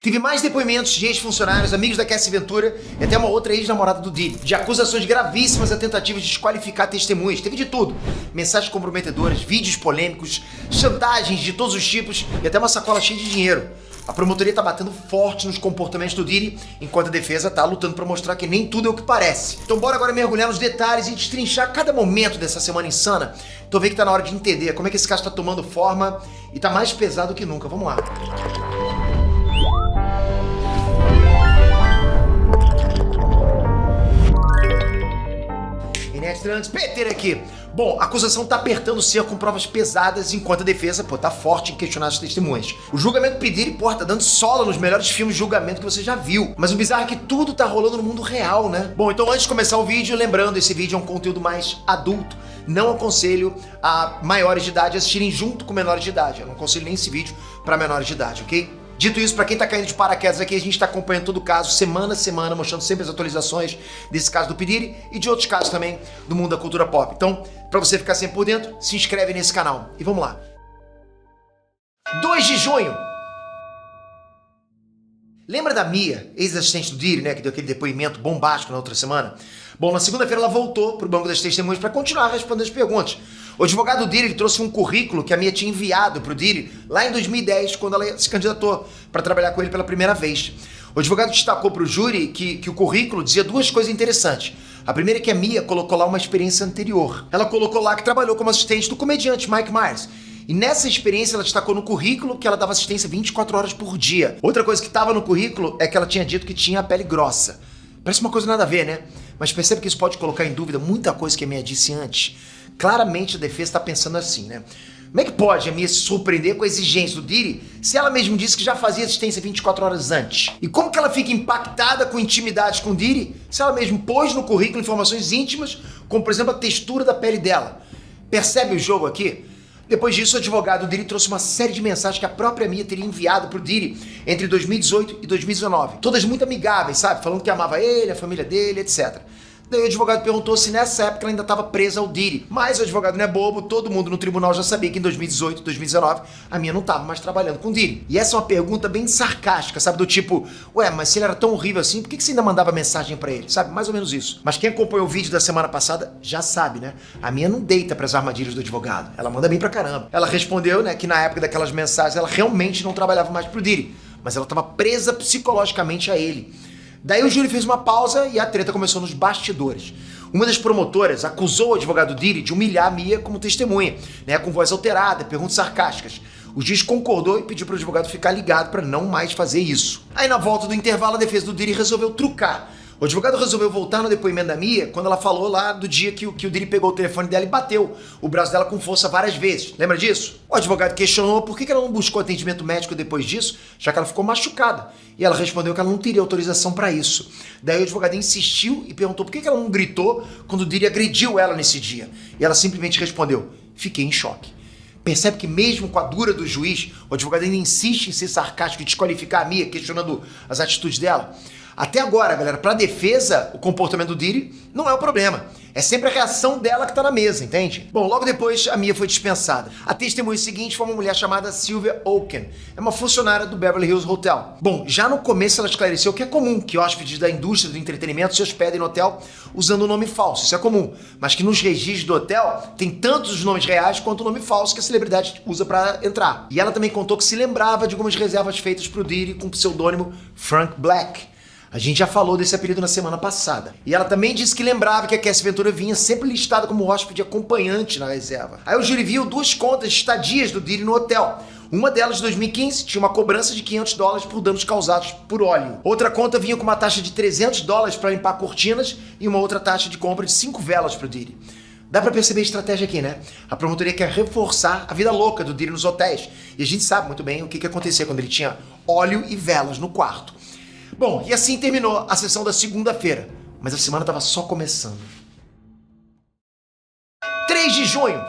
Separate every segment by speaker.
Speaker 1: Teve mais depoimentos de ex-funcionários, amigos da Cassie Ventura e até uma outra ex-namorada do Diddy, de acusações gravíssimas a tentativas de desqualificar testemunhas. Teve de tudo. Mensagens comprometedoras, vídeos polêmicos, chantagens de todos os tipos e até uma sacola cheia de dinheiro. A promotoria tá batendo forte nos comportamentos do Diddy, enquanto a defesa tá lutando pra mostrar que nem tudo é o que parece. Então bora agora mergulhar nos detalhes e destrinchar cada momento dessa semana insana. Tô vendo que tá na hora de entender como é que esse caso tá tomando forma e tá mais pesado que nunca. Vamos lá. Estranhos, Peter aqui. Bom, a acusação tá apertando o cerco com provas pesadas, enquanto a defesa, tá forte em questionar as testemunhas. O julgamento Diddy, tá dando sola nos melhores filmes de julgamento que você já viu. Mas o bizarro é que tudo tá rolando no mundo real, né? Bom, então antes de começar o vídeo, lembrando, esse vídeo é um conteúdo mais adulto. Não aconselho a maiores de idade assistirem junto com menores de idade. Eu não aconselho nem esse vídeo pra menores de idade, ok? Dito isso, pra quem tá caindo de paraquedas aqui, a gente tá acompanhando todo o caso, semana a semana, mostrando sempre as atualizações desse caso do P. Diddy e de outros casos também do mundo da cultura pop. Então, pra você ficar sempre por dentro, se inscreve nesse canal. E vamos lá. 2 de junho. Lembra da Mia, ex-assistente do Diddy, né, que deu aquele depoimento bombástico na outra semana? Bom, na segunda-feira ela voltou pro banco das testemunhas para continuar respondendo as perguntas. O advogado do Diddy ele trouxe um currículo que a Mia tinha enviado pro Diddy lá em 2010, quando ela se candidatou para trabalhar com ele pela primeira vez. O advogado destacou pro júri que o currículo dizia duas coisas interessantes. A primeira é que a Mia colocou lá uma experiência anterior. Ela colocou lá que trabalhou como assistente do comediante Mike Myers. E nessa experiência ela destacou no currículo que ela dava assistência 24 horas por dia. Outra coisa que estava no currículo é que ela tinha dito que tinha a pele grossa. Parece uma coisa nada a ver, né? Mas percebe que isso pode colocar em dúvida muita coisa que a Mia disse antes. Claramente a defesa está pensando assim, né? Como é que pode a Mia se surpreender com a exigência do Diddy se ela mesmo disse que já fazia assistência 24 horas antes? E como que ela fica impactada com intimidade com o Diddy se ela mesmo pôs no currículo informações íntimas, como por exemplo a textura da pele dela? Percebe o jogo aqui? Depois disso, o advogado Diddy trouxe uma série de mensagens que a própria Mia teria enviado pro Diddy entre 2018 e 2019. Todas muito amigáveis, sabe? Falando que amava ele, a família dele, etc. Daí o advogado perguntou se nessa época ela ainda estava presa ao Diddy. Mas o advogado não é bobo, todo mundo no tribunal já sabia que em 2018 e 2019 a Mia não estava mais trabalhando com o Diddy. E essa é uma pergunta bem sarcástica, sabe? Do tipo, ué, mas se ele era tão horrível assim, por que você ainda mandava mensagem pra ele? Sabe? Mais ou menos isso. Mas quem acompanhou o vídeo da semana passada já sabe, né? A Mia não deita pras armadilhas do advogado. Ela manda bem pra caramba. Ela respondeu, né, que na época daquelas mensagens ela realmente não trabalhava mais pro Diddy, mas ela estava presa psicologicamente a ele. Daí o júri fez uma pausa e a treta começou nos bastidores. Uma das promotoras acusou o advogado Diddy de humilhar a Mia como testemunha, né, com voz alterada, perguntas sarcásticas. O juiz concordou e pediu para o advogado ficar ligado para não mais fazer isso. Aí na volta do intervalo a defesa do Diddy resolveu trucar. O advogado resolveu voltar no depoimento da Mia quando ela falou lá do dia que o Diddy pegou o telefone dela e bateu o braço dela com força várias vezes. Lembra disso? O advogado questionou por que ela não buscou atendimento médico depois disso, já que ela ficou machucada. E ela respondeu que ela não teria autorização para isso. Daí o advogado insistiu e perguntou por que ela não gritou quando o Diddy agrediu ela nesse dia. E ela simplesmente respondeu, fiquei em choque. Percebe que mesmo com a dura do juiz, o advogado ainda insiste em ser sarcástico e desqualificar a Mia, questionando as atitudes dela? Até agora, galera, pra defesa, o comportamento do Diddy não é o problema. É sempre a reação dela que tá na mesa, entende? Bom, logo depois, a Mia foi dispensada. A testemunha seguinte foi uma mulher chamada Sylvia Oken. É uma funcionária do Beverly Hills Hotel. Bom, já no começo ela esclareceu que é comum que hóspedes da indústria do entretenimento se hospedem no hotel usando um nome falso. Isso é comum. Mas que nos registros do hotel tem tantos os nomes reais quanto o nome falso que a celebridade usa pra entrar. E ela também contou que se lembrava de algumas reservas feitas pro Diddy com o pseudônimo Frank Black. A gente já falou desse apelido na semana passada. E ela também disse que lembrava que a Cassie Ventura vinha sempre listada como hóspede acompanhante na reserva. Aí o júri viu duas contas de estadias do Diddy no hotel. Uma delas, de 2015, tinha uma cobrança de $500 por danos causados por óleo. Outra conta vinha com uma taxa de $300 para limpar cortinas e uma outra taxa de compra de 5 velas pro Diddy. Dá pra perceber a estratégia aqui, né? A promotoria quer reforçar a vida louca do Diddy nos hotéis. E a gente sabe muito bem o que acontecia quando ele tinha óleo e velas no quarto. Bom, e assim terminou a sessão da segunda-feira, mas a semana estava só começando. 3 de junho.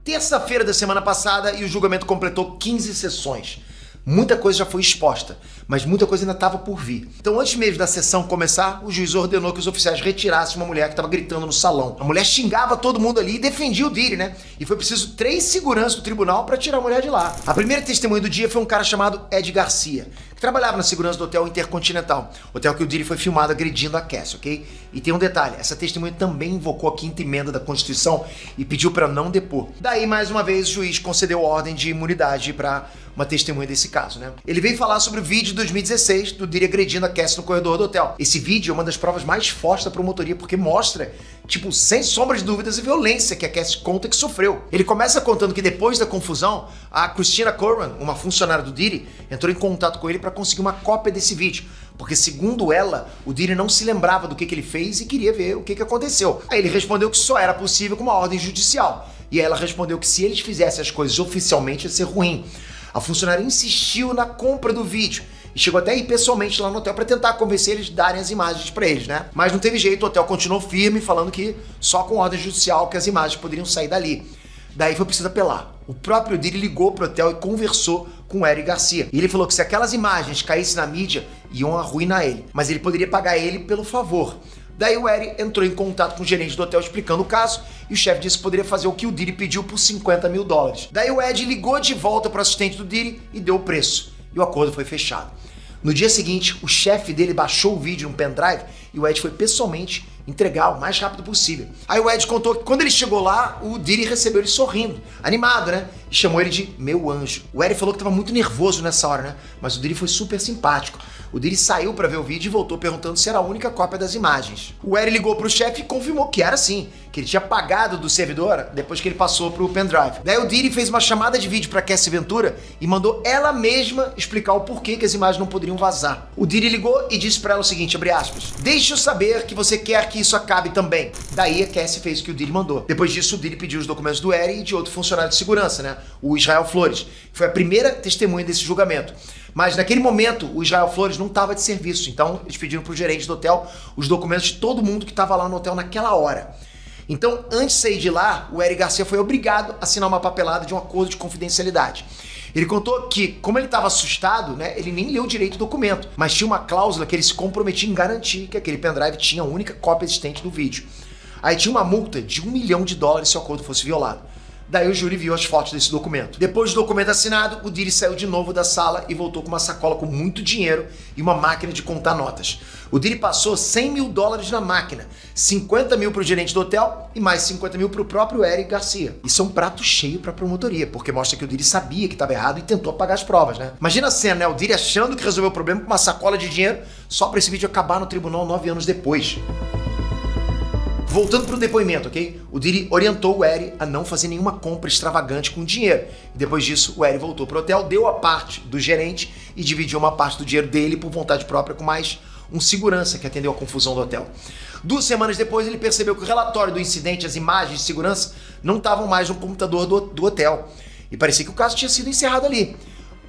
Speaker 1: Terça-feira da semana passada e o julgamento completou 15 sessões. Muita coisa já foi exposta, mas muita coisa ainda estava por vir. Então, antes mesmo da sessão começar, o juiz ordenou que os oficiais retirassem uma mulher que estava gritando no salão. A mulher xingava todo mundo ali e defendia o Diddy, né? E foi preciso 3 seguranças do tribunal para tirar a mulher de lá. A primeira testemunha do dia foi um cara chamado Ed Garcia, que trabalhava na segurança do Hotel Intercontinental, hotel que o Diddy foi filmado agredindo a Cassie, ok? E tem um detalhe, essa testemunha também invocou a 5ª emenda da Constituição e pediu para não depor. Daí, mais uma vez, o juiz concedeu ordem de imunidade para uma testemunha desse caso, né? Ele veio falar sobre o vídeo de 2016 do Diddy agredindo a Cassie no corredor do hotel. Esse vídeo é uma das provas mais fortes da promotoria, porque mostra, tipo, sem sombra de dúvidas, a violência que a Cassie conta que sofreu. Ele começa contando que depois da confusão, a Christina Corman, uma funcionária do Diddy, entrou em contato com ele para conseguir uma cópia desse vídeo, porque segundo ela, o Diddy não se lembrava do que ele fez e queria ver o que aconteceu. Aí ele respondeu que só era possível com uma ordem judicial. E aí ela respondeu que se eles fizessem as coisas oficialmente ia ser ruim. A funcionária insistiu na compra do vídeo e chegou até a ir pessoalmente lá no hotel para tentar convencer eles a darem as imagens para eles, né? Mas não teve jeito, o hotel continuou firme, falando que só com ordem judicial que as imagens poderiam sair dali. Daí foi preciso apelar. O próprio Diddy ligou pro hotel e conversou com o Eric Garcia. E ele falou que se aquelas imagens caíssem na mídia, iam arruinar ele. Mas ele poderia pagar ele pelo favor. Daí o Eric entrou em contato com o gerente do hotel explicando o caso e o chefe disse que poderia fazer o que o Diddy pediu por $50 mil. Daí o Ed ligou de volta para o assistente do Diddy e deu o preço. E o acordo foi fechado. No dia seguinte, o chefe dele baixou o vídeo num pendrive e o Ed foi pessoalmente entregar o mais rápido possível. Aí o Ed contou que quando ele chegou lá, o Diddy recebeu ele sorrindo, animado, né? E chamou ele de meu anjo. O Ed falou que estava muito nervoso nessa hora, né? Mas o Diddy foi super simpático. O Diddy saiu para ver o vídeo e voltou perguntando se era a única cópia das imagens. O Ed ligou pro chefe e confirmou que era sim, que ele tinha pagado do servidor depois que ele passou pro pendrive. Daí o Diddy fez uma chamada de vídeo pra Cassie Ventura e mandou ela mesma explicar o porquê que as imagens não poderiam vazar. O Diddy ligou e disse pra ela o seguinte, abre aspas, deixe eu saber que você quer que isso acabe também. Daí a Cassie fez o que o Diddy mandou. Depois disso, o Diddy pediu os documentos do Ed e de outro funcionário de segurança, né? O Israel Flores, que foi a primeira testemunha desse julgamento. Mas naquele momento, o Israel Flores não estava de serviço, então eles pediram pro gerente do hotel os documentos de todo mundo que estava lá no hotel naquela hora. Então, antes de sair de lá, o Eric Garcia foi obrigado a assinar uma papelada de um acordo de confidencialidade. Ele contou que, como ele estava assustado, né, ele nem leu direito o documento, mas tinha uma cláusula que ele se comprometia em garantir que aquele pendrive tinha a única cópia existente do vídeo. Aí tinha uma multa de $1 milhão se o acordo fosse violado. Daí o júri viu as fotos desse documento. Depois do documento assinado, o Diddy saiu de novo da sala e voltou com uma sacola com muito dinheiro e uma máquina de contar notas. O Diddy passou $100 mil na máquina, 50 mil para o gerente do hotel e mais 50 mil para o próprio Eric Garcia. Isso é um prato cheio para a promotoria, porque mostra que o Diddy sabia que estava errado e tentou apagar as provas, né? Imagina a cena, né? O Diddy achando que resolveu o problema com uma sacola de dinheiro só para esse vídeo acabar no tribunal 9 anos depois. Voltando para o depoimento, ok? O Diddy orientou o Eric a não fazer nenhuma compra extravagante com dinheiro. E depois disso, o Eric voltou para o hotel, deu a parte do gerente e dividiu uma parte do dinheiro dele por vontade própria com mais um segurança que atendeu a confusão do hotel. 2 semanas depois, ele percebeu que o relatório do incidente, as imagens de segurança, não estavam mais no computador do hotel. E parecia que o caso tinha sido encerrado ali.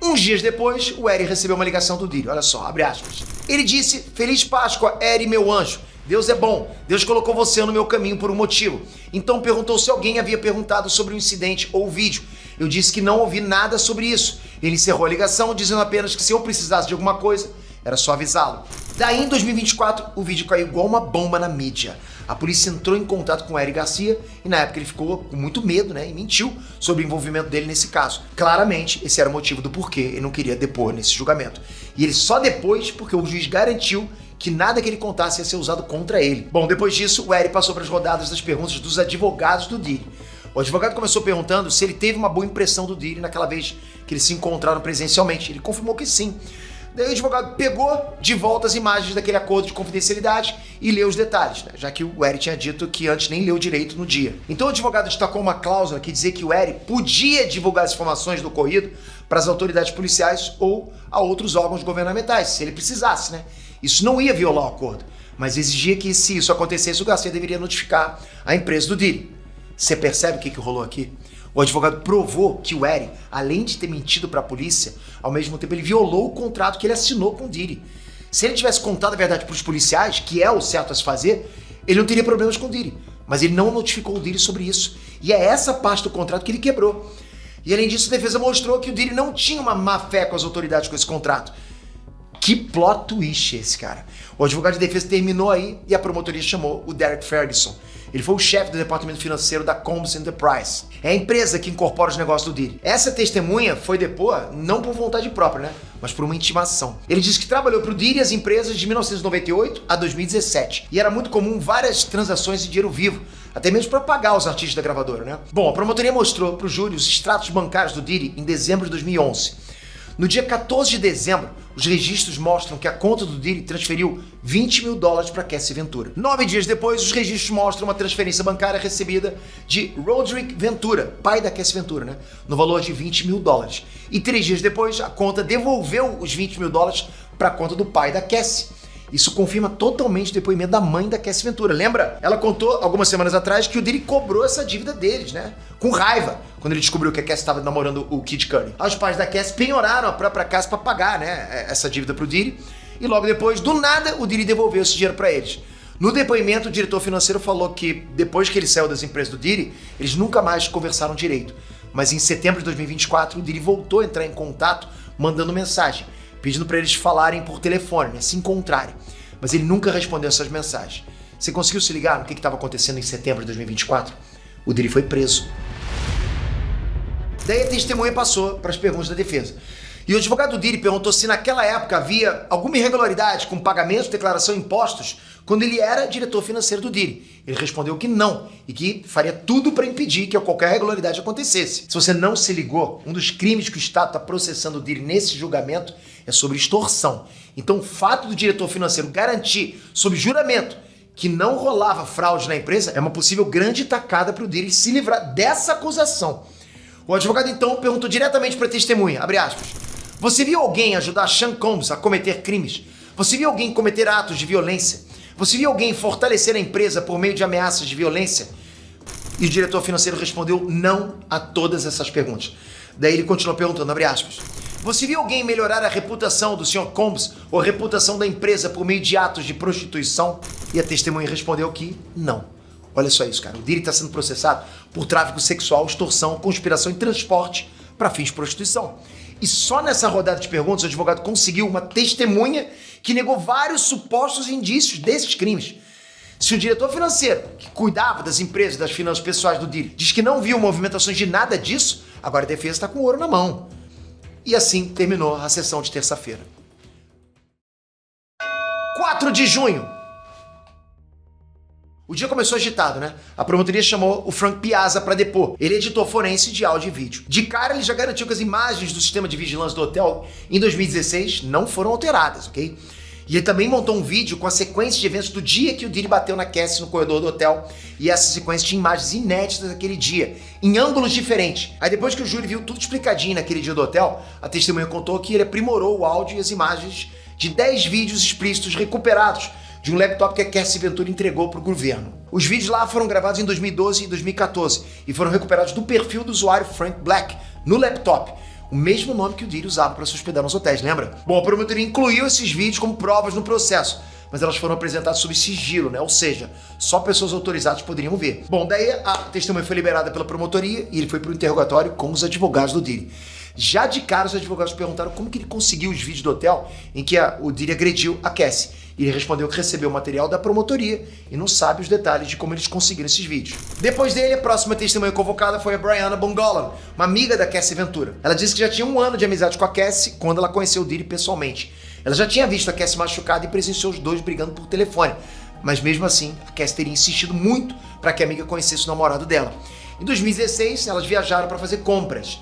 Speaker 1: Uns dias depois, o Eric recebeu uma ligação do Diddy. Olha só, abre aspas. Ele disse, Feliz Páscoa, Eric, meu anjo. Deus é bom, Deus colocou você no meu caminho por um motivo. Então perguntou se alguém havia perguntado sobre o incidente ou o vídeo. Eu disse que não ouvi nada sobre isso. Ele encerrou a ligação dizendo apenas que se eu precisasse de alguma coisa, era só avisá-lo. Daí em 2024, o vídeo caiu igual uma bomba na mídia. A polícia entrou em contato com o Eric Garcia e na época ele ficou com muito medo, né? E mentiu sobre o envolvimento dele nesse caso. Claramente, esse era o motivo do porquê ele não queria depor nesse julgamento. E ele só depois porque o juiz garantiu que nada que ele contasse ia ser usado contra ele. Bom, depois disso, o Eric passou para as rodadas das perguntas dos advogados do Diddy. O advogado começou perguntando se ele teve uma boa impressão do Diddy naquela vez que eles se encontraram presencialmente. Ele confirmou que sim. Daí o advogado pegou de volta as imagens daquele acordo de confidencialidade e leu os detalhes, né? Já que o Eric tinha dito que antes nem leu direito no dia. Então o advogado destacou uma cláusula que dizia que o Eric podia divulgar as informações do ocorrido para as autoridades policiais ou a outros órgãos governamentais, se ele precisasse, né? Isso não ia violar o acordo, mas exigia que, se isso acontecesse, o Garcia deveria notificar a empresa do Diddy. Você percebe o que rolou aqui? O advogado provou que o Eric, além de ter mentido para a polícia, ao mesmo tempo ele violou o contrato que ele assinou com o Diddy. Se ele tivesse contado a verdade para os policiais, que é o certo a se fazer, ele não teria problemas com o Diddy. Mas ele não notificou o Diddy sobre isso. E é essa parte do contrato que ele quebrou. E além disso, a defesa mostrou que o Diddy não tinha uma má fé com as autoridades com esse contrato. Que plot twist esse, cara. O advogado de defesa terminou aí e a promotoria chamou o Derek Ferguson. Ele foi o chefe do departamento financeiro da Combs Enterprise. É a empresa que incorpora os negócios do Diddy. Essa testemunha foi depor não por vontade própria, né? Mas por uma intimação. Ele disse que trabalhou para o Diddy e as empresas de 1998 a 2017. E era muito comum várias transações de dinheiro vivo, até mesmo para pagar os artistas da gravadora, né? Bom, a promotoria mostrou para o júri os extratos bancários do Diddy em dezembro de 2011. No dia 14 de dezembro, os registros mostram que a conta do Diddy transferiu $20 mil para Cassie Ventura. 9 dias depois, os registros mostram uma transferência bancária recebida de Roderick Ventura, pai da Cassie Ventura, né? No valor de $20 mil. E 3 dias depois, a conta devolveu os $20 mil para a conta do pai da Cassie. Isso confirma totalmente o depoimento da mãe da Cassie Ventura. Lembra? Ela contou algumas semanas atrás que o Diddy cobrou essa dívida deles, né? Com raiva, quando ele descobriu que a Cassie estava namorando o Kid Cudi. Os pais da Cassie penhoraram a própria casa para pagar, né, essa dívida pro Diddy. E logo depois, do nada, o Diddy devolveu esse dinheiro para eles. No depoimento, o diretor financeiro falou que depois que ele saiu das empresas do Diddy, eles nunca mais conversaram direito. Mas em setembro de 2024, o Diddy voltou a entrar em contato, mandando mensagem, pedindo para eles falarem por telefone, né, se encontrarem. Mas ele nunca respondeu essas mensagens. Você conseguiu se ligar no que estava acontecendo em setembro de 2024? O Diddy foi preso. Daí a testemunha passou para as perguntas da defesa. E o advogado do Diddy perguntou se naquela época havia alguma irregularidade com pagamento, declaração e impostos quando ele era diretor financeiro do Diddy. Ele respondeu que não e que faria tudo para impedir que qualquer irregularidade acontecesse. Se você não se ligou, um dos crimes que o Estado está processando o Diddy nesse julgamento é sobre extorsão. Então o fato do diretor financeiro garantir, sob juramento, que não rolava fraude na empresa é uma possível grande tacada para o Diddy se livrar dessa acusação. O advogado então perguntou diretamente para a testemunha, abre aspas, você viu alguém ajudar Sean Combs a cometer crimes? Você viu alguém cometer atos de violência? Você viu alguém fortalecer a empresa por meio de ameaças de violência? E o diretor financeiro respondeu não a todas essas perguntas. Daí ele continuou perguntando, abre aspas, você viu alguém melhorar a reputação do Sr. Combs ou a reputação da empresa por meio de atos de prostituição? E a testemunha respondeu que não. Olha só isso, cara. O Diddy está sendo processado por tráfico sexual, extorsão, conspiração e transporte para fins de prostituição. E só nessa rodada de perguntas o advogado conseguiu uma testemunha que negou vários supostos indícios desses crimes. Se o diretor financeiro, que cuidava das empresas e das finanças pessoais do Diddy, diz que não viu movimentações de nada disso, agora a defesa está com ouro na mão. E assim terminou a sessão de terça-feira. 4 de junho. O dia começou agitado, né? A promotoria chamou o Frank Piazza para depor. Ele é editor forense de áudio e vídeo. De cara, ele já garantiu que as imagens do sistema de vigilância do hotel em 2016 não foram alteradas, ok? E ele também montou um vídeo com a sequência de eventos do dia que o Diddy bateu na Cassie no corredor do hotel. E essa sequência tinha imagens inéditas daquele dia, em ângulos diferentes. Aí depois que o júri viu tudo explicadinho naquele dia do hotel, a testemunha contou que ele aprimorou o áudio e as imagens de 10 vídeos explícitos recuperados de um laptop que a Cassie Ventura entregou para o governo. Os vídeos lá foram gravados em 2012 e 2014 e foram recuperados do perfil do usuário Frank Black no laptop, o mesmo nome que o Diddy usava para se hospedar nos hotéis, lembra? Bom, a promotoria incluiu esses vídeos como provas no processo, mas elas foram apresentadas sob sigilo, né? Ou seja, só pessoas autorizadas poderiam ver. Bom, daí a testemunha foi liberada pela promotoria e ele foi para o interrogatório com os advogados do Diddy. Já de cara, os advogados perguntaram como que ele conseguiu os vídeos do hotel em que o Diddy agrediu a Cassie. E ele respondeu que recebeu o material da promotoria e não sabe os detalhes de como eles conseguiram esses vídeos. Depois dele, a próxima testemunha convocada foi a Brianna Bongolan, uma amiga da Cassie Ventura. Ela disse que já tinha 1 ano de amizade com a Cassie quando ela conheceu o Diddy pessoalmente. Ela já tinha visto a Cassie machucada e presenciou os dois brigando por telefone. Mas mesmo assim, a Cassie teria insistido muito para que a amiga conhecesse o namorado dela. Em 2016, elas viajaram para fazer compras.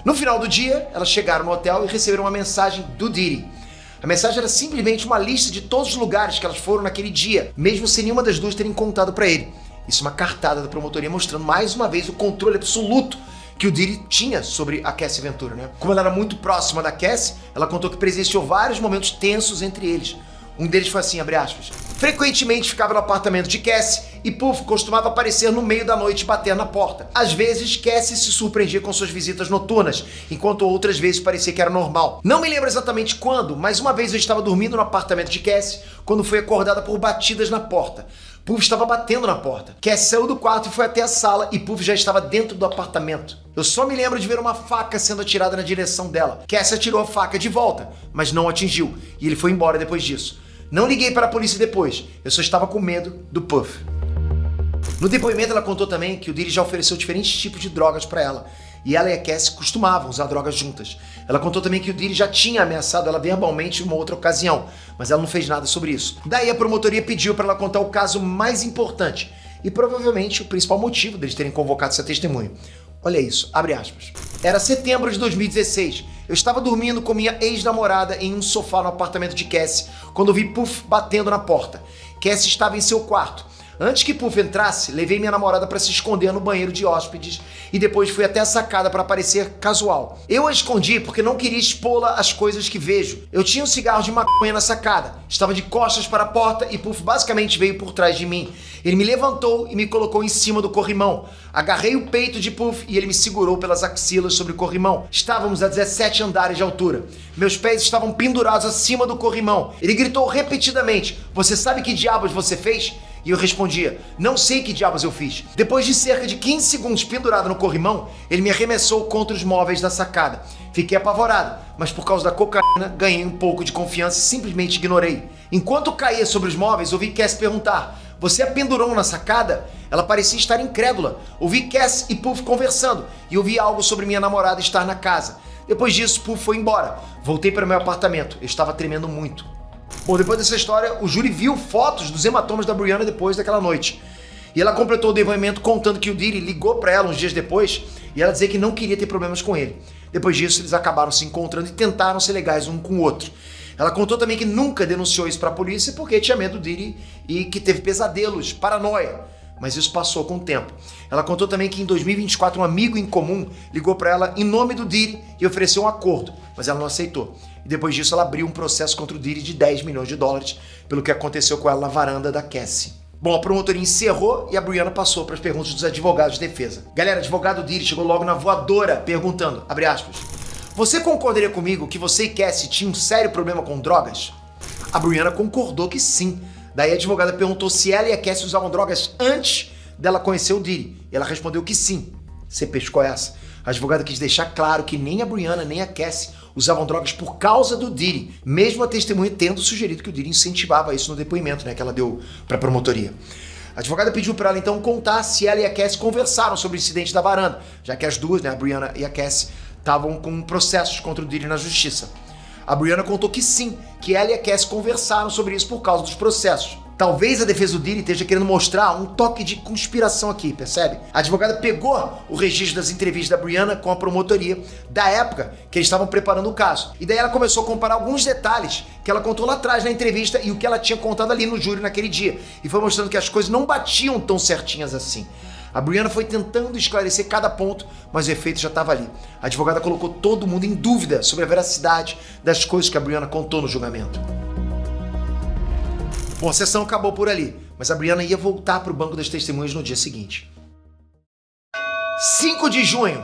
Speaker 1: No final do dia, elas chegaram no hotel e receberam uma mensagem do Diddy. A mensagem era simplesmente uma lista de todos os lugares que elas foram naquele dia, mesmo sem nenhuma das duas terem contado para ele. Isso é uma cartada da promotoria mostrando mais uma vez o controle absoluto que o Diddy tinha sobre a Cassie Ventura, né? Como ela era muito próxima da Cassie, ela contou que presenciou vários momentos tensos entre eles. Um deles foi assim, abre aspas, frequentemente ficava no apartamento de Cassie e Puff costumava aparecer no meio da noite e bater na porta. Às vezes, Cassie se surpreendia com suas visitas noturnas, enquanto outras vezes parecia que era normal. Não me lembro exatamente quando, mas uma vez eu estava dormindo no apartamento de Cassie quando fui acordada por batidas na porta. Puff estava batendo na porta. Cassie saiu do quarto e foi até a sala e Puff já estava dentro do apartamento. Eu só me lembro de ver uma faca sendo atirada na direção dela. Cassie atirou a faca de volta, mas não atingiu, e ele foi embora depois disso. Não liguei para a polícia depois, eu só estava com medo do Puff. No depoimento ela contou também que o Diddy já ofereceu diferentes tipos de drogas para ela, e ela e a Cassie costumavam usar drogas juntas. Ela contou também que o Diddy já tinha ameaçado ela verbalmente em uma outra ocasião, mas ela não fez nada sobre isso. Daí a promotoria pediu para ela contar o caso mais importante, e provavelmente o principal motivo deles terem convocado essa testemunha. Olha isso, abre aspas. Era setembro de 2016. Eu estava dormindo com minha ex-namorada em um sofá no apartamento de Cassie, quando vi Puff batendo na porta. Cassie estava em seu quarto. Antes que Puff entrasse, levei minha namorada para se esconder no banheiro de hóspedes e depois fui até a sacada para parecer casual. Eu a escondi porque não queria expô-la às coisas que vejo. Eu tinha um cigarro de maconha na sacada, estava de costas para a porta e Puff basicamente veio por trás de mim. Ele me levantou e me colocou em cima do corrimão. Agarrei o peito de Puff e ele me segurou pelas axilas sobre o corrimão. Estávamos a 17 andares de altura. Meus pés estavam pendurados acima do corrimão. Ele gritou repetidamente: "Você sabe que diabos você fez?" E eu respondia: "Não sei que diabos eu fiz." Depois de cerca de 15 segundos pendurado no corrimão, ele me arremessou contra os móveis da sacada. Fiquei apavorado, mas por causa da cocaína, ganhei um pouco de confiança e simplesmente ignorei. Enquanto caía sobre os móveis, ouvi Cassie perguntar: "Você a pendurou na sacada?" Ela parecia estar incrédula. Ouvi Cassie e Puff conversando e ouvi algo sobre minha namorada estar na casa. Depois disso, Puff foi embora. Voltei para o meu apartamento. Eu estava tremendo muito. Bom, depois dessa história, o júri viu fotos dos hematomas da Breonna depois daquela noite. E ela completou o depoimento contando que o Diddy ligou para ela uns dias depois e ela dizia que não queria ter problemas com ele. Depois disso, eles acabaram se encontrando e tentaram ser legais um com o outro. Ela contou também que nunca denunciou isso para a polícia porque tinha medo do Diddy e que teve pesadelos, paranoia. Mas isso passou com o tempo. Ela contou também que em 2024 um amigo em comum ligou para ela em nome do Diddy e ofereceu um acordo, mas ela não aceitou. E depois disso ela abriu um processo contra o Diddy de $10 milhões pelo que aconteceu com ela na varanda da Cassie. Bom, a promotoria encerrou e a Breonna passou para as perguntas dos advogados de defesa. Galera, advogado Diddy chegou logo na voadora perguntando, abre aspas: "Você concordaria comigo que você e Cassie tinham um sério problema com drogas?" A Breonna concordou que sim. Daí a advogada perguntou se ela e a Cassie usavam drogas antes dela conhecer o Diddy. E ela respondeu que sim. Você pescou essa? A advogada quis deixar claro que nem a Breonna nem a Cassie usavam drogas por causa do Diddy, mesmo a testemunha tendo sugerido que o Diddy incentivava isso no depoimento, que ela deu para a promotoria. A advogada pediu para ela então contar se ela e a Cassie conversaram sobre o incidente da varanda, já que as duas, a Breonna e a Cassie, estavam com processos contra o Diddy na justiça. A Breonna contou que sim, que ela e a Cassie conversaram sobre isso por causa dos processos. Talvez a defesa do Diddy esteja querendo mostrar um toque de conspiração aqui, percebe? A advogada pegou o registro das entrevistas da Breonna com a promotoria da época que eles estavam preparando o caso. E daí ela começou a comparar alguns detalhes que ela contou lá atrás na entrevista e o que ela tinha contado ali no júri naquele dia. E foi mostrando que as coisas não batiam tão certinhas assim. A Breonna foi tentando esclarecer cada ponto, mas o efeito já estava ali. A advogada colocou todo mundo em dúvida sobre a veracidade das coisas que a Breonna contou no julgamento. Bom, a sessão acabou por ali, mas a Breonna ia voltar para o banco das testemunhas no dia seguinte. 5 de junho.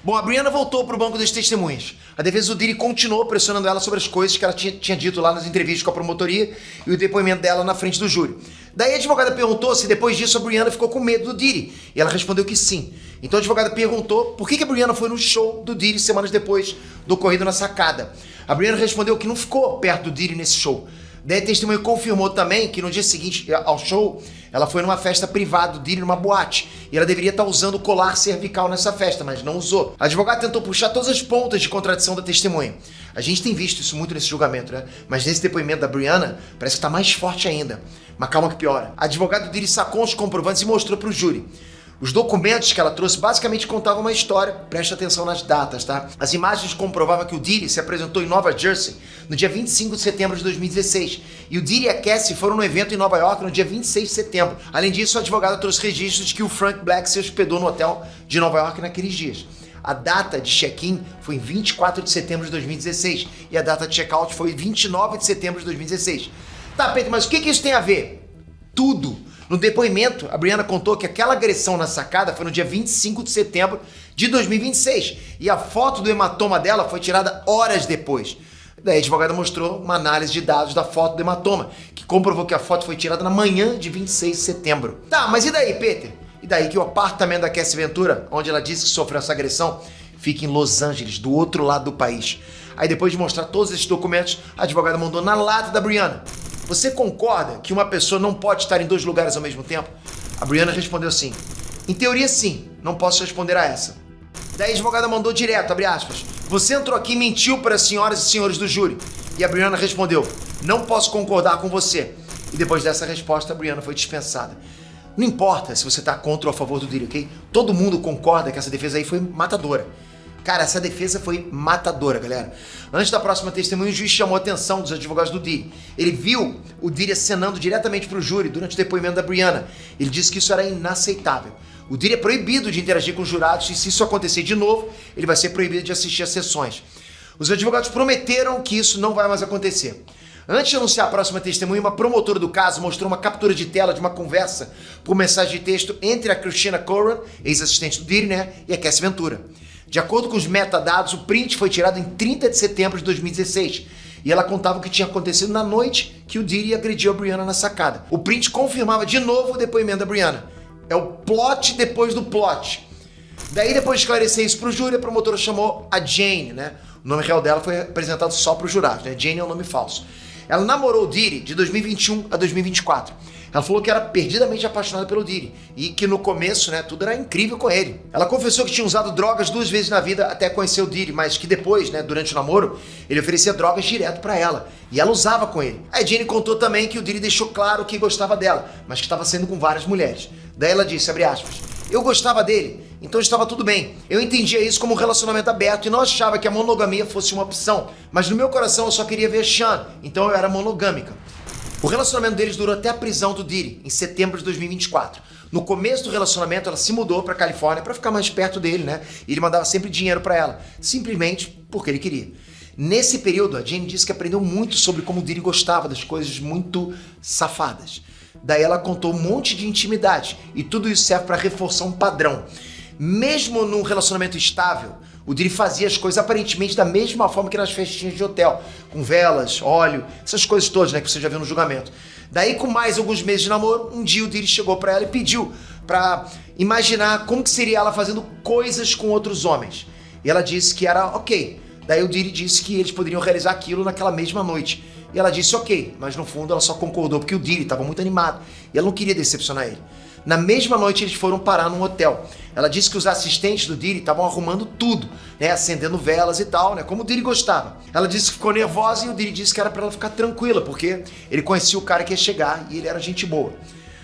Speaker 1: Bom, a Breonna voltou para o banco das testemunhas. A defesa do Diddy continuou pressionando ela sobre as coisas que ela tinha dito lá nas entrevistas com a promotoria e o depoimento dela na frente do júri. Daí a advogada perguntou se depois disso a Breonna ficou com medo do Diddy, e ela respondeu que sim. Então a advogada perguntou por que a Breonna foi no show do Diddy semanas depois do ocorrido na sacada. A Breonna respondeu que não ficou perto do Diddy nesse show. Daí a testemunha confirmou também que no dia seguinte ao show, ela foi numa festa privada do Diddy, numa boate, e ela deveria estar usando o colar cervical nessa festa, mas não usou. A advogada tentou puxar todas as pontas de contradição da testemunha. A gente tem visto isso muito nesse julgamento, Mas nesse depoimento da Breonna, parece que está mais forte ainda. Mas calma que piora. A advogada do Diddy sacou os comprovantes e mostrou para o júri. Os documentos que ela trouxe basicamente contavam uma história. Preste atenção nas datas, tá? As imagens comprovavam que o Diddy se apresentou em Nova Jersey no dia 25 de setembro de 2016. E o Diddy e a Cassie foram no evento em Nova York no dia 26 de setembro. Além disso, a advogada trouxe registros de que o Frank Black se hospedou no hotel de Nova York naqueles dias. A data de check-in foi em 24 de setembro de 2016 e a data de check-out foi 29 de setembro de 2016. Tá, Pedro, mas o que isso tem a ver? Tudo! No depoimento, a Brianna contou que aquela agressão na sacada foi no dia 25 de setembro de 2026 e a foto do hematoma dela foi tirada horas depois. Daí a advogada mostrou uma análise de dados da foto do hematoma, que comprovou que a foto foi tirada na manhã de 26 de setembro. Tá, mas e daí, Peter? E daí que o apartamento da Cassie Ventura, onde ela disse que sofreu essa agressão, fica em Los Angeles, do outro lado do país. Aí depois de mostrar todos esses documentos, a advogada mandou na lata da Brianna: você concorda que uma pessoa não pode estar em dois lugares ao mesmo tempo? A Brianna respondeu sim. Em teoria sim, não posso responder a essa. Daí a advogada mandou direto, abre aspas: você entrou aqui e mentiu para as senhoras e senhores do júri. E a Brianna respondeu: não posso concordar com você. E depois dessa resposta, a Brianna foi dispensada. Não importa se você está contra ou a favor do Diddy, ok? Todo mundo concorda que essa defesa aí foi matadora. Cara, essa defesa foi matadora, galera. Antes da próxima testemunha, o juiz chamou a atenção dos advogados do Diddy. Ele viu o Diddy acenando diretamente para o júri durante o depoimento da Brianna. Ele disse que isso era inaceitável. O Diddy é proibido de interagir com os jurados e se isso acontecer de novo, ele vai ser proibido de assistir às sessões. Os advogados prometeram que isso não vai mais acontecer. Antes de anunciar a próxima testemunha, uma promotora do caso mostrou uma captura de tela de uma conversa por mensagem de texto entre a Christina Curran, ex-assistente do Diddy, e a Cassie Ventura. De acordo com os metadados, o print foi tirado em 30 de setembro de 2016 e ela contava o que tinha acontecido na noite que o Diddy agrediu a Brianna na sacada. O print confirmava de novo o depoimento da Brianna. É o plot depois do plot. Daí, depois de esclarecer isso para o júri, a promotora chamou a Jane, O nome real dela foi apresentado só para os jurados, Jane é um nome falso. Ela namorou o Diddy de 2021 a 2024. Ela falou que era perdidamente apaixonada pelo Diddy e que no começo, tudo era incrível com ele. Ela confessou que tinha usado drogas 2 vezes na vida até conhecer o Diddy, mas que depois, durante o namoro, ele oferecia drogas direto pra ela e ela usava com ele. A Jane contou também que o Diddy deixou claro que gostava dela, mas que estava saindo com várias mulheres. Daí ela disse, abre aspas: eu gostava dele, então estava tudo bem. Eu entendia isso como um relacionamento aberto e não achava que a monogamia fosse uma opção, mas no meu coração eu só queria ver Sean, então eu era monogâmica. O relacionamento deles durou até a prisão do Diddy, em setembro de 2024. No começo do relacionamento, ela se mudou para Califórnia para ficar mais perto dele, E ele mandava sempre dinheiro para ela, simplesmente porque ele queria. Nesse período, a Jane disse que aprendeu muito sobre como o Diddy gostava das coisas muito safadas. Daí ela contou um monte de intimidade, e tudo isso serve para reforçar um padrão. Mesmo num relacionamento estável, o Diddy fazia as coisas aparentemente da mesma forma que nas festinhas de hotel, com velas, óleo, essas coisas todas, que você já viu no julgamento. Daí, com mais alguns meses de namoro, um dia o Diddy chegou pra ela e pediu pra imaginar como que seria ela fazendo coisas com outros homens. E ela disse que era ok. Daí o Diddy disse que eles poderiam realizar aquilo naquela mesma noite. E ela disse ok, mas no fundo ela só concordou porque o Diddy estava muito animado e ela não queria decepcionar ele. Na mesma noite eles foram parar num hotel. Ela disse que os assistentes do Diddy estavam arrumando tudo, acendendo velas e tal, como o Diddy gostava. Ela disse que ficou nervosa e o Diddy disse que era para ela ficar tranquila, porque ele conhecia o cara que ia chegar e ele era gente boa.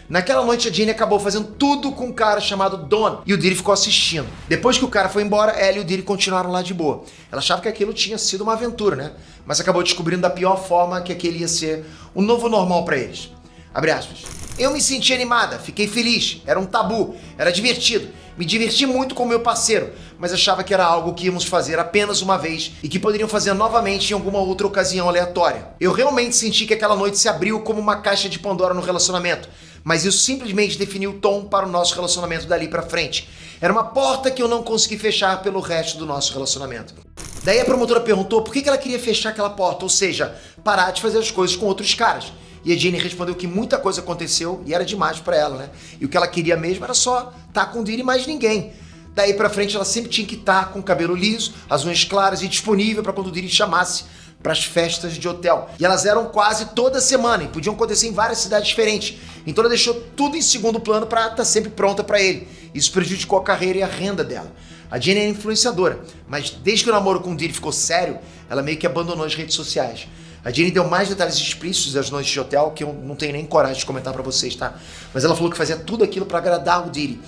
Speaker 1: Naquela noite a Jane acabou fazendo tudo com um cara chamado Don e o Diddy ficou assistindo. Depois que o cara foi embora, ela e o Diddy continuaram lá de boa. Ela achava que aquilo tinha sido uma aventura, mas acabou descobrindo da pior forma que aquele ia ser o novo normal para eles. Abre aspas. Eu me senti animada, fiquei feliz, era um tabu, era divertido. Me diverti muito com meu parceiro, mas achava que era algo que íamos fazer apenas uma vez e que poderiam fazer novamente em alguma outra ocasião aleatória. Eu realmente senti que aquela noite se abriu como uma caixa de Pandora no relacionamento, mas isso simplesmente definiu o tom para o nosso relacionamento dali pra frente. Era uma porta que eu não consegui fechar pelo resto do nosso relacionamento. Daí a promotora perguntou por que ela queria fechar aquela porta, ou seja, parar de fazer as coisas com outros caras. E a Jane respondeu que muita coisa aconteceu e era demais pra ela, E o que ela queria mesmo era só estar com o Diddy e mais ninguém. Daí pra frente ela sempre tinha que estar com o cabelo liso, as unhas claras e disponível para quando o Diddy chamasse para as festas de hotel. E elas eram quase toda semana e podiam acontecer em várias cidades diferentes. Então ela deixou tudo em segundo plano para estar sempre pronta para ele. Isso prejudicou a carreira e a renda dela. A Jane era influenciadora, mas desde que o namoro com o Diddy ficou sério, ela meio que abandonou as redes sociais. A Jane deu mais detalhes explícitos das noites de hotel que eu não tenho nem coragem de comentar pra vocês, Mas ela falou que fazia tudo aquilo pra agradar o Diddy.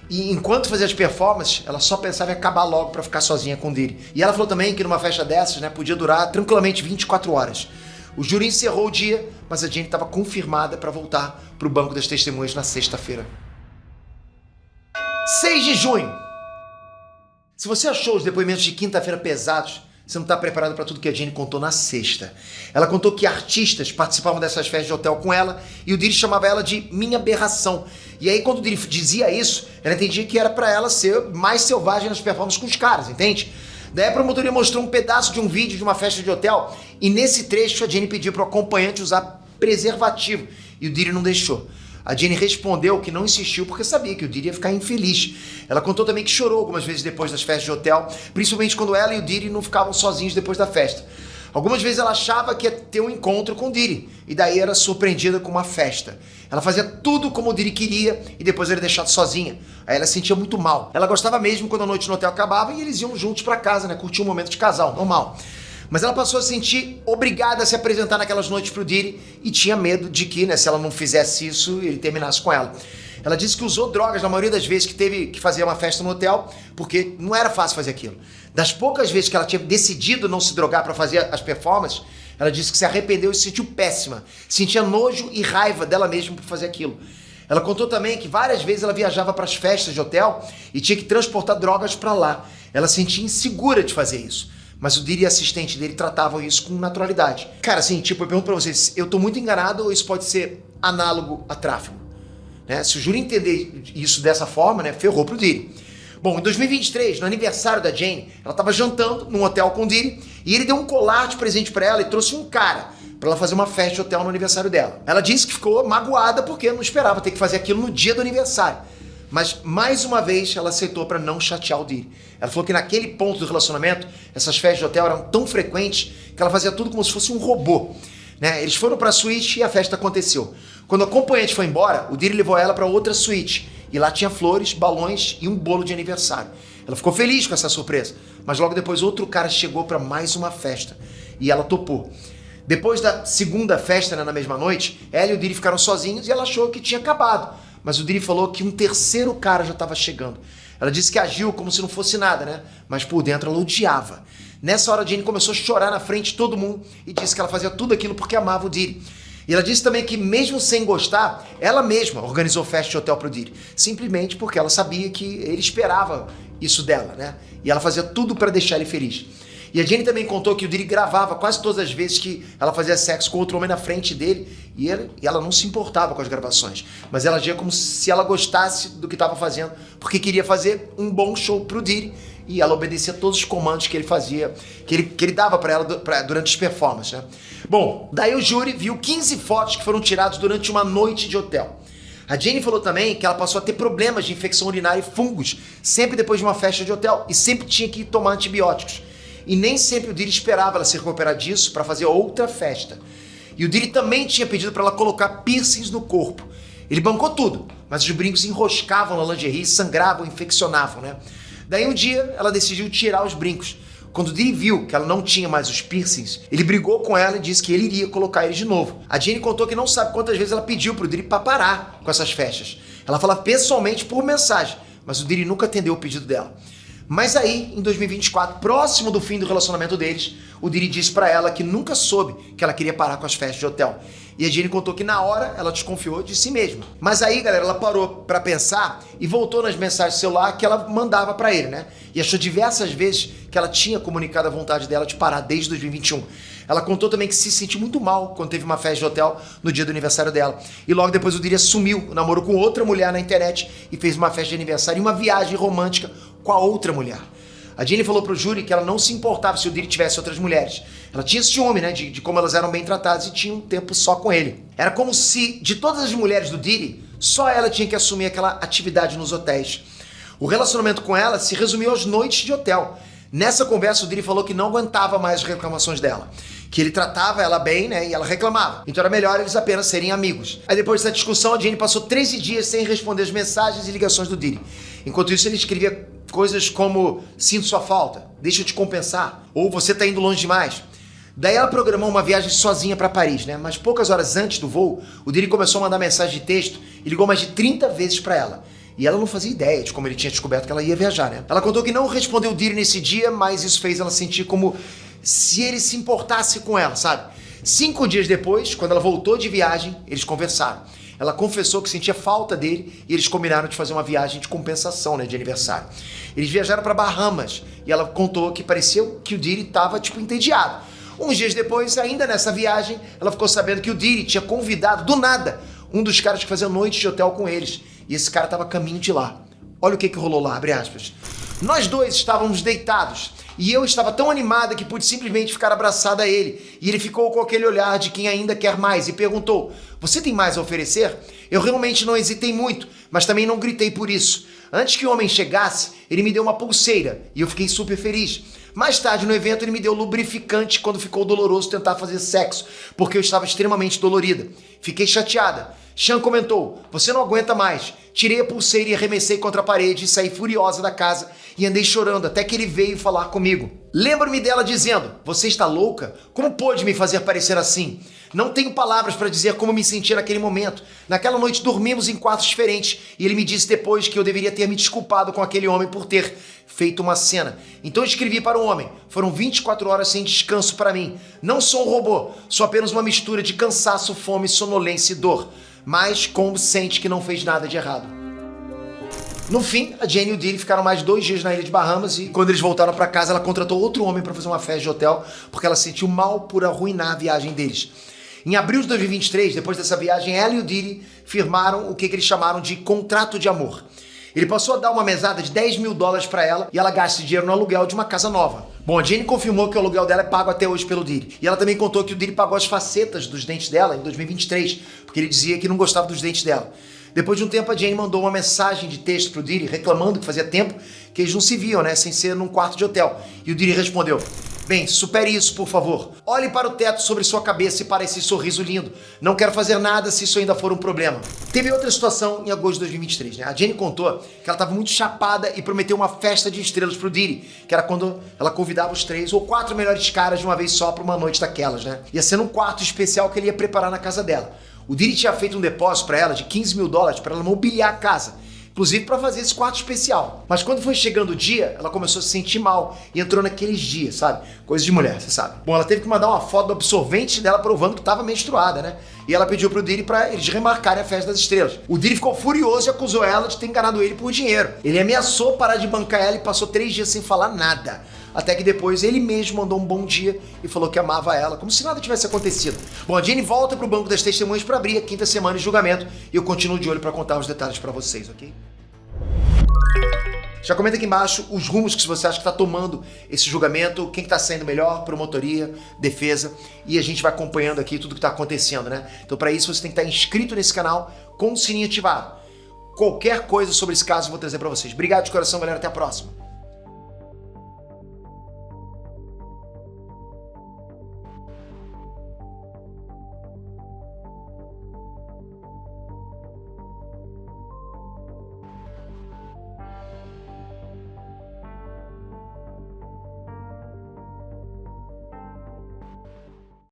Speaker 1: E enquanto fazia as performances, ela só pensava em acabar logo pra ficar sozinha com o Diddy. E ela falou também que numa festa dessas, podia durar tranquilamente 24 horas. O júri encerrou o dia, mas a Jane estava confirmada pra voltar pro banco das testemunhas na sexta-feira. 6 de junho. Se você achou os depoimentos de quinta-feira pesados, Você não está preparado para tudo que a Jenny contou na sexta. Ela contou que artistas participavam dessas festas de hotel com ela e o Diri chamava ela de minha aberração. E aí quando o Diri dizia isso, ela entendia que era para ela ser mais selvagem nas performances com os caras, entende? Daí a promotoria mostrou um pedaço de um vídeo de uma festa de hotel e nesse trecho a Jenny pediu para o acompanhante usar preservativo e o Diri não deixou. A Jenny respondeu que não insistiu porque sabia que o Diri ia ficar infeliz. Ela contou também que chorou algumas vezes depois das festas de hotel, principalmente quando ela e o Diri não ficavam sozinhos depois da festa. Algumas vezes ela achava que ia ter um encontro com o Diri, e daí era surpreendida com uma festa. Ela fazia tudo como o Diri queria e depois era deixada sozinha. Aí ela se sentia muito mal. Ela gostava mesmo quando a noite no hotel acabava e eles iam juntos para casa, né? Curtir um momento de casal, normal. Mas ela passou a se sentir obrigada a se apresentar naquelas noites pro Diri e tinha medo de que, né, se ela não fizesse isso, ele terminasse com ela. Ela disse que usou drogas na maioria das vezes que teve que fazer uma festa no hotel, porque não era fácil fazer aquilo. Das poucas vezes que ela tinha decidido não se drogar para fazer as performances, ela disse que se arrependeu e se sentiu péssima. Sentia nojo e raiva dela mesma por fazer aquilo. Ela contou também que várias vezes ela viajava para as festas de hotel e tinha que transportar drogas para lá. Ela se sentia insegura de fazer isso. Mas o Diri e a assistente dele tratavam isso com naturalidade. Cara, assim, tipo, eu pergunto pra vocês, eu tô muito enganado ou isso pode ser análogo a tráfico? Né? Se o júri entender isso dessa forma, né, ferrou pro Diri. Bom, em 2023, no aniversário da Jane, ela tava jantando num hotel com o Diri e ele deu um colar de presente pra ela e trouxe um cara pra ela fazer uma festa de hotel no aniversário dela. Ela disse que ficou magoada porque não esperava ter que fazer aquilo no dia do aniversário. Mas, mais uma vez, ela aceitou para não chatear o Diri. Ela falou que naquele ponto do relacionamento, essas festas de hotel eram tão frequentes que ela fazia tudo como se fosse um robô. Né? Eles foram para a suíte e a festa aconteceu. Quando a acompanhante foi embora, o Diri levou ela para outra suíte. E lá tinha flores, balões e um bolo de aniversário. Ela ficou feliz com essa surpresa. Mas logo depois outro cara chegou para mais uma festa. E ela topou. Depois da segunda festa, né, na mesma noite, ela e o Diri ficaram sozinhos e ela achou que tinha acabado. Mas o Diri falou que um terceiro cara já estava chegando. Ela disse que agiu como se não fosse nada, né? Mas por dentro ela odiava. Nessa hora a Jane começou a chorar na frente de todo mundo e disse que ela fazia tudo aquilo porque amava o Diri. E ela disse também que mesmo sem gostar, ela mesma organizou festa de hotel pro Diri. Simplesmente porque ela sabia que ele esperava isso dela, né? E ela fazia tudo para deixar ele feliz. E a Jenny também contou que o Diri gravava quase todas as vezes que ela fazia sexo com outro homem na frente dele e ela não se importava com as gravações. Mas ela agia como se ela gostasse do que estava fazendo, porque queria fazer um bom show pro Diri e ela obedecia todos os comandos que ele fazia, que ele dava para ela durante as performances, né? Bom, daí o júri viu 15 fotos que foram tiradas durante uma noite de hotel. A Jenny falou também que ela passou a ter problemas de infecção urinária e fungos sempre depois de uma festa de hotel e sempre tinha que tomar antibióticos. E nem sempre o Diri esperava ela se recuperar disso para fazer outra festa. E o Diri também tinha pedido para ela colocar piercings no corpo. Ele bancou tudo, mas os brincos enroscavam na lingerie, sangravam, infeccionavam, né? Daí um dia ela decidiu tirar os brincos. Quando o Diri viu que ela não tinha mais os piercings, ele brigou com ela e disse que ele iria colocar eles de novo. A Jenny contou que não sabe quantas vezes ela pediu pro Diri para parar com essas festas. Ela fala pessoalmente por mensagem, mas o Diri nunca atendeu o pedido dela. Mas aí, em 2024, próximo do fim do relacionamento deles, o Diri disse pra ela que nunca soube que ela queria parar com as festas de hotel. E a Jenny contou que na hora ela desconfiou de si mesma. Mas aí, galera, ela parou pra pensar e voltou nas mensagens do celular que ela mandava pra ele, né? E achou diversas vezes que ela tinha comunicado a vontade dela de parar desde 2021. Ela contou também que se sentiu muito mal quando teve uma festa de hotel no dia do aniversário dela. E logo depois o Diri assumiu o namoro com outra mulher na internet e fez uma festa de aniversário e uma viagem romântica com a outra mulher. A Jenny falou pro júri que ela não se importava se o Diri tivesse outras mulheres. Ela tinha ciúme, né, de como elas eram bem tratadas e tinha um tempo só com ele. Era como se, de todas as mulheres do Diri, só ela tinha que assumir aquela atividade nos hotéis. O relacionamento com ela se resumiu às noites de hotel. Nessa conversa, o Diri falou que não aguentava mais as reclamações dela. Que ele tratava ela bem, né, e ela reclamava. Então era melhor eles apenas serem amigos. Aí depois dessa discussão, a Jenny passou 13 dias sem responder as mensagens e ligações do Diri. Enquanto isso, ele escrevia coisas como: sinto sua falta, deixa eu te compensar, ou você tá indo longe demais. Daí ela programou uma viagem sozinha para Paris, né? Mas poucas horas antes do voo, o Diri começou a mandar mensagem de texto e ligou mais de 30 vezes para ela. E ela não fazia ideia de como ele tinha descoberto que ela ia viajar, né? Ela contou que não respondeu o Diri nesse dia, mas isso fez ela sentir como se ele se importasse com ela, sabe? 5 dias depois, quando ela voltou de viagem, eles conversaram. ela confessou que sentia falta dele e eles combinaram de fazer uma viagem de compensação, né, de aniversário. Eles viajaram para Bahamas e ela contou que parecia que o Diddy estava entediado. Uns dias depois, ainda nessa viagem, ela ficou sabendo que o Diddy tinha convidado, do nada, um dos caras que fazia noite de hotel com eles. E esse cara estava a caminho de lá. Olha o que rolou lá, abre aspas. Nós dois estávamos deitados e eu estava tão animada que pude simplesmente ficar abraçada a ele. E ele ficou com aquele olhar de quem ainda quer mais e perguntou: você tem mais a oferecer? Eu realmente não hesitei muito, mas também não gritei por isso. Antes que o homem chegasse, ele me deu uma pulseira e eu fiquei super feliz. Mais tarde no evento ele me deu lubrificante quando ficou doloroso tentar fazer sexo, porque eu estava extremamente dolorida. Fiquei chateada. Sean comentou: você não aguenta mais. Tirei a pulseira e arremessei contra a parede e saí furiosa da casa e andei chorando até que ele veio falar comigo. Lembro-me dela dizendo: você está louca? Como pôde me fazer parecer assim? Não tenho palavras para dizer como me senti naquele momento. Naquela noite dormimos em quartos diferentes e ele me disse depois que eu deveria ter me desculpado com aquele homem por ter feito uma cena. Então eu escrevi para o homem: foram 24 horas sem descanso para mim. Não sou um robô, sou apenas uma mistura de cansaço, fome, sonolência e dor. Mas como sente que não fez nada de errado. No fim, a Jane e o Diddy ficaram mais 2 dias na ilha de Bahamas e quando eles voltaram para casa, ela contratou outro homem para fazer uma festa de hotel porque ela se sentiu mal por arruinar a viagem deles. Em abril de 2023, depois dessa viagem, ela e o Diddy firmaram o que eles chamaram de contrato de amor. Ele passou a dar uma mesada de $10 mil para ela e ela gasta dinheiro no aluguel de uma casa nova. Bom, a Jane confirmou que o aluguel dela é pago até hoje pelo Diddy. E ela também contou que o Diddy pagou as facetas dos dentes dela em 2023, porque ele dizia que não gostava dos dentes dela. Depois de um tempo, a Jane mandou uma mensagem de texto pro Diddy reclamando que fazia tempo que eles não se viam, né, sem ser num quarto de hotel. E o Diddy respondeu: bem, supere isso, por favor. Olhe para o teto sobre sua cabeça e para esse sorriso lindo. Não quero fazer nada se isso ainda for um problema. Teve outra situação em agosto de 2023, né? A Jane contou que ela estava muito chapada e prometeu uma festa de estrelas pro Diddy, que era quando ela convidava os 3 ou 4 melhores caras de uma vez só para uma noite daquelas, né? Ia ser um quarto especial que ele ia preparar na casa dela. O Diddy tinha feito um depósito para ela de $15 mil para ela mobiliar a casa, inclusive para fazer esse quarto especial. Mas quando foi chegando o dia, ela começou a se sentir mal e entrou naqueles dias, sabe? Coisa de mulher, você sabe. Bom, ela teve que mandar uma foto do absorvente dela provando que estava menstruada, né? E ela pediu pro Diddy para eles remarcarem a festa das estrelas. O Diddy ficou furioso e acusou ela de ter enganado ele por dinheiro. Ele ameaçou parar de bancar ela e passou 3 dias sem falar nada. Até que depois ele mesmo mandou um bom dia e falou que amava ela, como se nada tivesse acontecido. Bom, a Jane volta pro banco das testemunhas para abrir a 5ª semana de julgamento e eu continuo de olho para contar os detalhes para vocês, ok? Já comenta aqui embaixo os rumos que você acha que está tomando esse julgamento, quem que está saindo melhor, promotoria, defesa, e a gente vai acompanhando aqui tudo que está acontecendo, né? Então para isso você tem que estar inscrito nesse canal com o sininho ativado. Qualquer coisa sobre esse caso eu vou trazer para vocês. Obrigado de coração, galera, até a próxima.